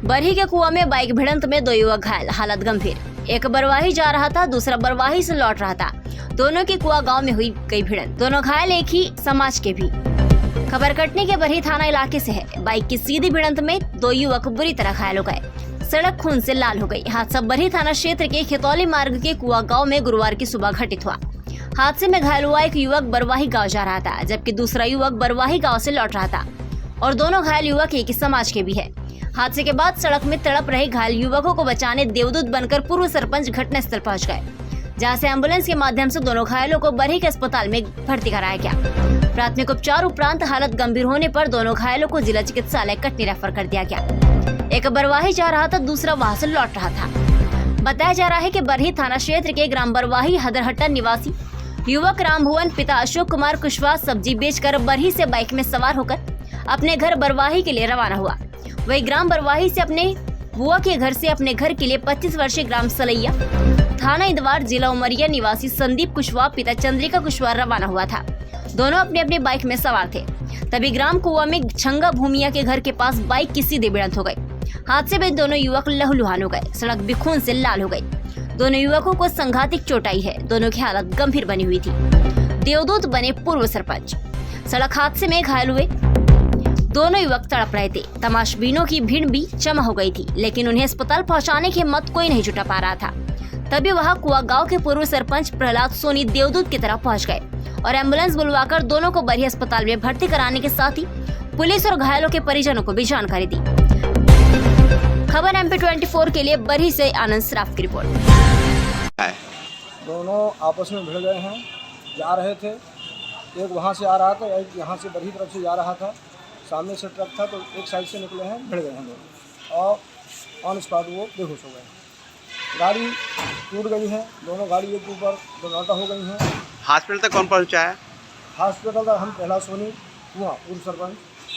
बरही के कुआं में बाइक भिड़ंत में 2 युवक घायल, हालत गंभीर। एक बरवाही जा रहा था, दूसरा बरवाही से लौट रहा था। दोनों की कुआं गांव में हुई गई भिड़ंत। दोनों घायल एक ही समाज के भी। खबर कटनी के बरही थाना इलाके से है। बाइक की सीधी भिड़ंत में 2 युवक बुरी तरह घायल हो गए। सड़क खून से लाल हो गई। हादसा बरही थाना क्षेत्र के खेतौली मार्ग के कुआं गाँव में गुरुवार की सुबह घटित हुआ। हादसे में घायल हुआ एक युवक बरवाही गाँव जा रहा था, जबकि दूसरा युवक बरवाही गाँव से लौट रहा था और दोनों घायल युवक एक ही समाज के भी है। हादसे के बाद सड़क में तड़प रहे घायल युवकों को बचाने देवदूत बनकर पूर्व सरपंच घटनास्थल पहुंच गए, जहां से एम्बुलेंस के माध्यम से दोनों घायलों को बरही के अस्पताल में भर्ती कराया गया। प्राथमिक उपचार उपरांत हालत गंभीर होने पर दोनों घायलों को जिला चिकित्सालय कटनी रेफर कर दिया गया। एक बरवाही जा रहा था, दूसरा वहां से लौट रहा था। बताया जा रहा है कि बरही थाना क्षेत्र के ग्राम बरवाही हदरहट्टा निवासी युवक रामभुवन पिता अशोक कुमार कुशवाहा सब्जी बेचकर बरही से बाइक में सवार होकर अपने घर बरवाही के लिए रवाना हुआ। वही ग्राम बरवाही से अपने बुआ के घर से अपने घर के लिए 25 वर्षीय ग्राम सलैया थाना इंदवार जिला उमरिया निवासी संदीप कुशवाहा पिता चंद्रिका कुशवाहा रवाना हुआ था। दोनों अपने अपने बाइक में सवार थे। तभी ग्राम कुआ में छंगा भूमिया के घर के पास बाइक की सीधी भिड़ंत हो गई। हादसे में दोनों युवक लहूलुहान हो गए। सड़क भी खून से लाल हो गई। दोनों युवकों को संघातिक चोट आई है। दोनों की हालत गंभीर बनी हुई थी। देवदूत बने पूर्व सरपंच। सड़क हादसे में घायल हुए दोनों युवक तड़प रहे थे। तमाशबीनों की भीड़ भी जमा हो गई थी, लेकिन उन्हें अस्पताल पहुंचाने की हिम्मत कोई नहीं जुटा पा रहा था। तभी वहां कुआ गांव के पूर्व सरपंच प्रहलाद सोनी देवदूत की तरफ पहुंच गए और एम्बुलेंस बुलवाकर दोनों को बरही अस्पताल में भर्ती कराने के साथ ही पुलिस और घायलों के परिजनों को भी जानकारी दी। खबर MP24 के लिए बरही से आनंद सराफ की रिपोर्ट। दोनों आपस में भिड़ गए हैं, जा रहे थे। एक वहाँ से आ रहा था, एक यहाँ से बरही तरफ से जा रहा था। सामने से ट्रक था तो एक साइड से निकले हैं, भिड़ गए हैं दोनों और ऑन स्पॉट वो बेहोश हो गए। गाड़ी टूट गई है, दोनों गाड़ी एक ऊपर दोनों हो गई हैं। हॉस्पिटल तक कौन पहुंचा है? हॉस्पिटल तक हम प्रहलाद सोनी हुआ पूर्व सरपंच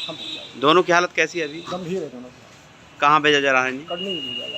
हम पहुँचाए। दोनों की हालत कैसी है अभी? गंभीर है दोनों की। कहाँ भेजा जा रहा है? कटनी भेजा जा रहा है।